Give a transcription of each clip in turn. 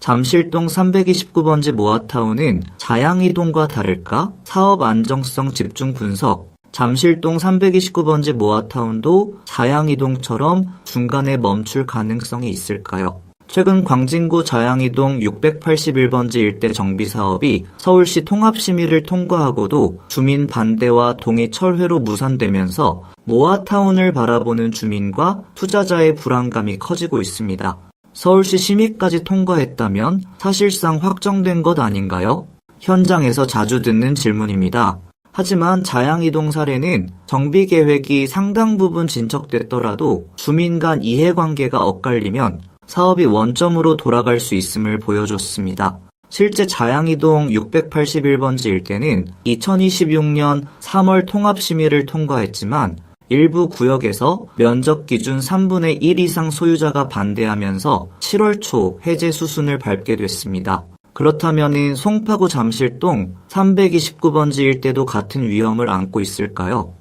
잠실동 329번지 모아타운은 자양이동과 다를까? 사업 안정성 집중 분석. 잠실동 329번지 모아타운도 자양이동처럼 중간에 멈출 가능성이 있을까요? 최근 광진구 자양이동 681번지 일대 정비사업이 서울시 통합심의를 통과하고도 주민 반대와 동의 철회로 무산되면서 모아타운을 바라보는 주민과 투자자의 불안감이 커지고 있습니다. 서울시 심의까지 통과했다면 사실상 확정된 것 아닌가요? 현장에서 자주 듣는 질문입니다. 하지만 자양이동 사례는 정비계획이 상당 부분 진척됐더라도 주민 간 이해관계가 엇갈리면 사업이 원점으로 돌아갈 수 있음을 보여줬습니다. 실제 자양이동 681번지 일대는 2026년 3월 통합심의를 통과했지만 일부 구역에서 면적 기준 3분의 1 이상 소유자가 반대하면서 7월 초 해제 수순을 밟게 됐습니다. 그렇다면 송파구 잠실동 329번지 일대도 같은 위험을 안고 있을까요?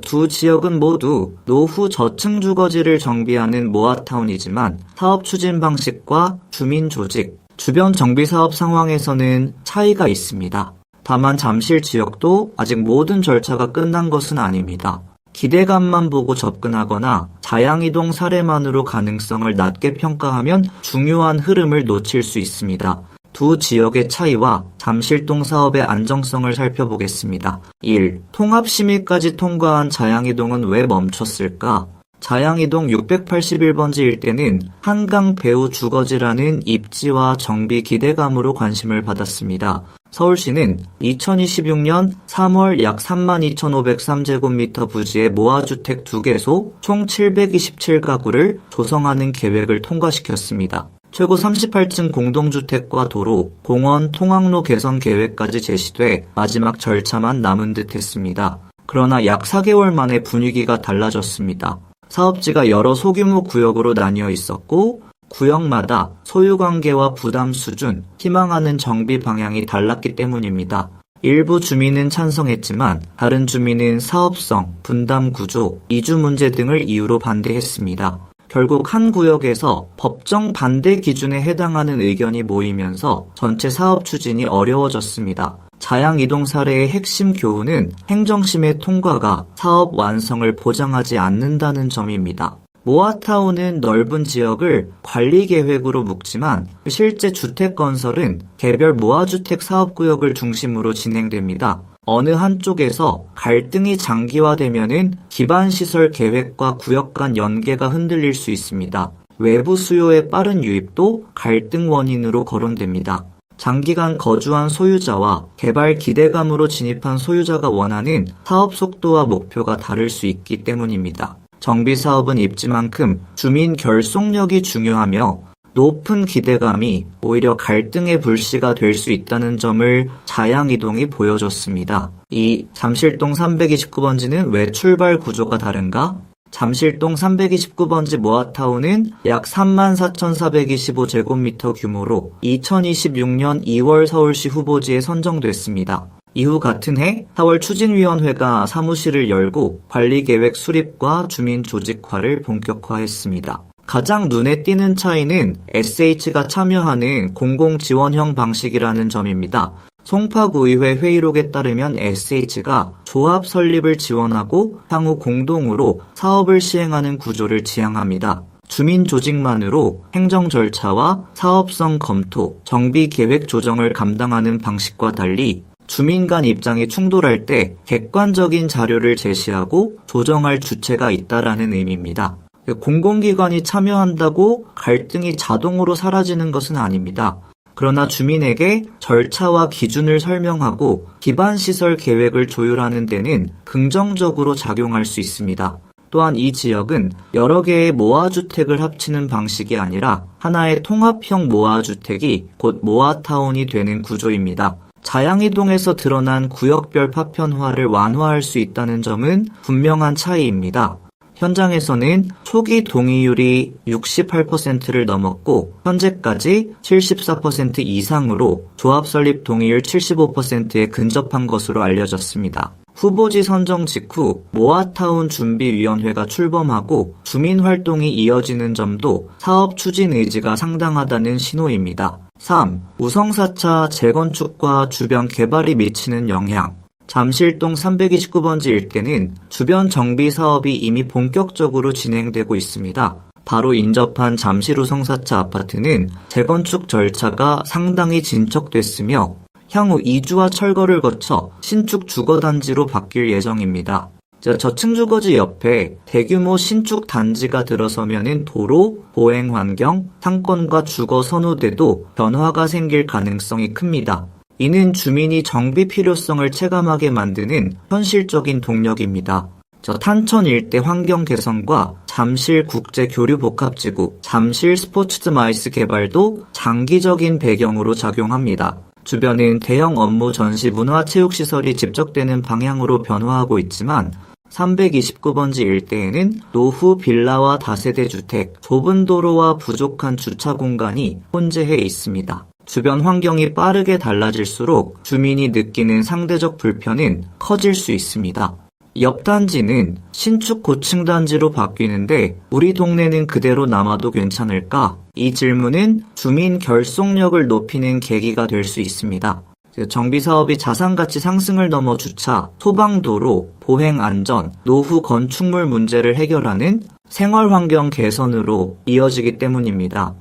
두 지역은 모두 노후 저층 주거지를 정비하는 모아타운이지만 사업 추진 방식과 주민 조직, 주변 정비 사업 상황에서는 차이가 있습니다. 다만 잠실 지역도 아직 모든 절차가 끝난 것은 아닙니다. 기대감만 보고 접근하거나 자양이동 사례만으로 가능성을 낮게 평가하면 중요한 흐름을 놓칠 수 있습니다. 두 지역의 차이와 잠실동 사업의 안정성을 살펴보겠습니다. 1. 통합심의까지 통과한 자양이동은 왜 멈췄을까? 자양이동 681번지 일대는 한강 배후 주거지라는 입지와 정비 기대감으로 관심을 받았습니다. 서울시는 2026년 3월 약 32,503제곱미터 부지의 모아주택 2개소 총 727가구를 조성하는 계획을 통과시켰습니다. 최고 38층 공동주택과 도로, 공원, 통학로 개선 계획까지 제시돼 마지막 절차만 남은 듯 했습니다. 그러나 약 4개월 만에 분위기가 달라졌습니다. 사업지가 여러 소규모 구역으로 나뉘어 있었고 구역마다 소유관계와 부담 수준, 희망하는 정비 방향이 달랐기 때문입니다. 일부 주민은 찬성했지만 다른 주민은 사업성, 분담 구조, 이주 문제 등을 이유로 반대했습니다. 결국 한 구역에서 법정 반대 기준에 해당하는 의견이 모이면서 전체 사업 추진이 어려워졌습니다. 자양이동 사례의 핵심 교훈은 행정심의 통과가 사업 완성을 보장하지 않는다는 점입니다. 모아타운은 넓은 지역을 관리계획으로 묶지만 실제 주택 건설은 개별 모아주택 사업구역을 중심으로 진행됩니다. 어느 한쪽에서 갈등이 장기화되면은 기반시설 계획과 구역 간 연계가 흔들릴 수 있습니다. 외부 수요의 빠른 유입도 갈등 원인으로 거론됩니다. 장기간 거주한 소유자와 개발 기대감으로 진입한 소유자가 원하는 사업 속도와 목표가 다를 수 있기 때문입니다. 정비사업은 입지만큼 주민 결속력이 중요하며 높은 기대감이 오히려 갈등의 불씨가 될 수 있다는 점을 자양이동이 보여줬습니다. 2. 잠실동 329번지는 왜 출발 구조가 다른가? 잠실동 329번지 모아타운은 약 34,425제곱미터 규모로 2026년 2월 서울시 후보지에 선정됐습니다. 이후 같은 해 4월 추진위원회가 사무실을 열고 관리계획 수립과 주민 조직화를 본격화했습니다. 가장 눈에 띄는 차이는 SH가 참여하는 공공지원형 방식이라는 점입니다. 송파구의회 회의록에 따르면 SH가 조합 설립을 지원하고 향후 공동으로 사업을 시행하는 구조를 지향합니다. 주민 조직만으로 행정 절차와 사업성 검토, 정비 계획 조정을 감당하는 방식과 달리 주민 간 입장이 충돌할 때 객관적인 자료를 제시하고 조정할 주체가 있다라는 의미입니다. 공공기관이 참여한다고 갈등이 자동으로 사라지는 것은 아닙니다. 그러나 주민에게 절차와 기준을 설명하고 기반시설 계획을 조율하는 데는 긍정적으로 작용할 수 있습니다. 또한 이 지역은 여러 개의 모아주택을 합치는 방식이 아니라 하나의 통합형 모아주택이 곧 모아타운이 되는 구조입니다. 자양이동에서 드러난 구역별 파편화를 완화할 수 있다는 점은 분명한 차이입니다. 현장에서는 초기 동의율이 68%를 넘었고 현재까지 74% 이상으로 조합 설립 동의율 75%에 근접한 것으로 알려졌습니다. 후보지 선정 직후 모아타운 준비위원회가 출범하고 주민활동이 이어지는 점도 사업 추진 의지가 상당하다는 신호입니다. 3. 우성 4차 재건축과 주변 개발이 미치는 영향. 잠실동 329번지 일대는 주변 정비 사업이 이미 본격적으로 진행되고 있습니다. 바로 인접한 잠실 우성 4차 아파트는 재건축 절차가 상당히 진척됐으며 향후 이주와 철거를 거쳐 신축 주거단지로 바뀔 예정입니다. 저층 주거지 옆에 대규모 신축 단지가 들어서면은 도로, 보행 환경, 상권과 주거 선호대도 변화가 생길 가능성이 큽니다. 이는 주민이 정비 필요성을 체감하게 만드는 현실적인 동력입니다. 탄천 일대 환경 개선과 잠실 국제교류복합지구, 잠실 스포츠마이스 개발도 장기적인 배경으로 작용합니다. 주변은 대형 업무 전시 문화체육시설이 집적되는 방향으로 변화하고 있지만 329번지 일대에는 노후 빌라와 다세대 주택, 좁은 도로와 부족한 주차 공간이 혼재해 있습니다. 주변 환경이 빠르게 달라질수록 주민이 느끼는 상대적 불편은 커질 수 있습니다. 옆 단지는 신축 고층 단지로 바뀌는데 우리 동네는 그대로 남아도 괜찮을까? 이 질문은 주민 결속력을 높이는 계기가 될 수 있습니다. 정비사업이 자산가치 상승을 넘어 주차, 소방도로, 보행안전, 노후 건축물 문제를 해결하는 생활환경 개선으로 이어지기 때문입니다.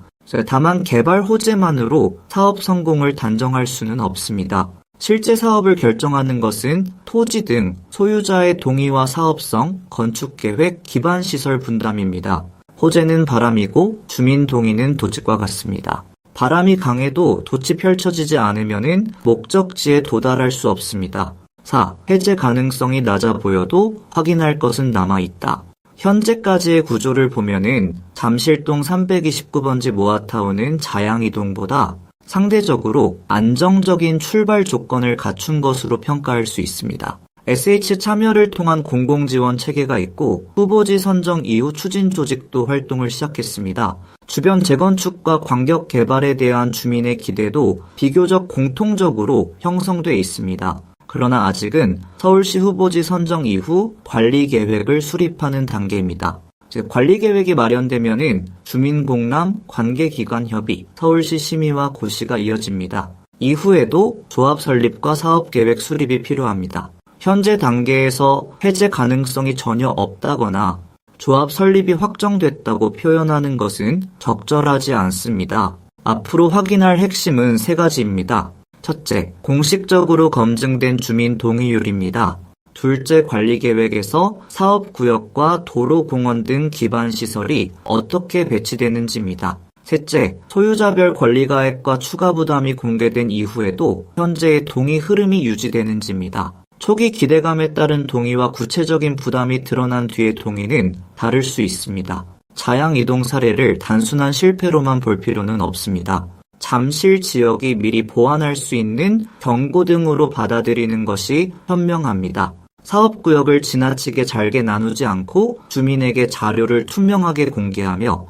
다만 개발 호재만으로 사업 성공을 단정할 수는 없습니다. 실제 사업을 결정하는 것은 토지 등 소유자의 동의와 사업성, 건축계획, 기반시설 분담입니다. 호재는 바람이고 주민 동의는 도치과 같습니다. 바람이 강해도 돛이 펼쳐지지 않으면 목적지에 도달할 수 없습니다. 4. 해제 가능성이 낮아 보여도 확인할 것은 남아있다. 현재까지의 구조를 보면은 잠실동 329번지 모아타운은 자양이동보다 상대적으로 안정적인 출발 조건을 갖춘 것으로 평가할 수 있습니다. SH 참여를 통한 공공지원 체계가 있고 후보지 선정 이후 추진 조직도 활동을 시작했습니다. 주변 재건축과 광역 개발에 대한 주민의 기대도 비교적 공통적으로 형성돼 있습니다. 그러나 아직은 서울시 후보지 선정 이후 관리계획을 수립하는 단계입니다. 관리계획이 마련되면은 주민공람, 관계기관 협의, 서울시 심의와 고시가 이어집니다. 이후에도 조합 설립과 사업계획 수립이 필요합니다. 현재 단계에서 해제 가능성이 전혀 없다거나 조합 설립이 확정됐다고 표현하는 것은 적절하지 않습니다. 앞으로 확인할 핵심은 3가지입니다. 첫째, 공식적으로 검증된 주민 동의율입니다. 둘째, 관리계획에서 사업구역과 도로, 공원 등 기반시설이 어떻게 배치되는지입니다. 셋째, 소유자별 권리가액과 추가 부담이 공개된 이후에도 현재의 동의 흐름이 유지되는지입니다. 초기 기대감에 따른 동의와 구체적인 부담이 드러난 뒤의 동의는 다를 수 있습니다. 자양 이동 사례를 단순한 실패로만 볼 필요는 없습니다. 잠실 지역이 미리 보완할 수 있는 경고 등으로 받아들이는 것이 현명합니다. 사업구역을 지나치게 잘게 나누지 않고 주민에게 자료를 투명하게 공개하며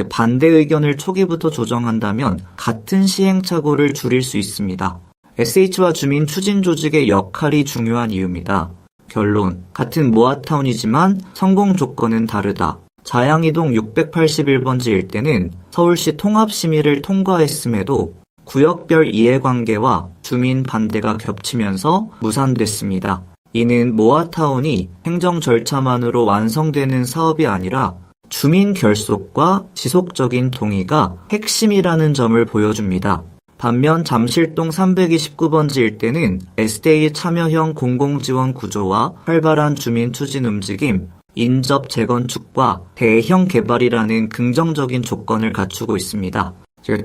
반대 의견을 초기부터 조정한다면 같은 시행착오를 줄일 수 있습니다. SH와 주민 추진 조직의 역할이 중요한 이유입니다. 결론, 같은 모아타운이지만 성공 조건은 다르다. 자양이동 681번지 일대는 서울시 통합심의를 통과했음에도 구역별 이해관계와 주민 반대가 겹치면서 무산됐습니다. 이는 모아타운이 행정 절차만으로 완성되는 사업이 아니라 주민 결속과 지속적인 동의가 핵심이라는 점을 보여줍니다. 반면 잠실동 329번지 일대는 SDA 참여형 공공지원 구조와 활발한 주민 추진 움직임, 인접 재건축과 대형 개발이라는 긍정적인 조건을 갖추고 있습니다.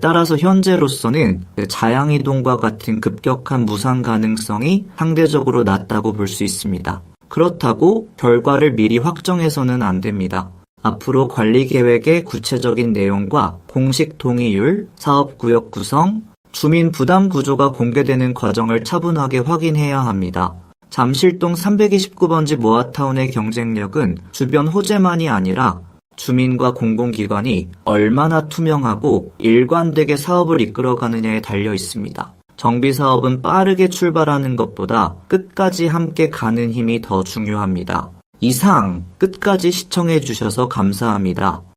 따라서 현재로서는 자양이동과 같은 급격한 무산 가능성이 상대적으로 낮다고 볼 수 있습니다. 그렇다고 결과를 미리 확정해서는 안 됩니다. 앞으로 관리계획의 구체적인 내용과 공식 동의율, 사업구역 구성, 주민 부담 구조가 공개되는 과정을 차분하게 확인해야 합니다. 잠실동 329번지 모아타운의 경쟁력은 주변 호재만이 아니라 주민과 공공기관이 얼마나 투명하고 일관되게 사업을 이끌어가느냐에 달려 있습니다. 정비사업은 빠르게 출발하는 것보다 끝까지 함께 가는 힘이 더 중요합니다. 이상 끝까지 시청해 주셔서 감사합니다.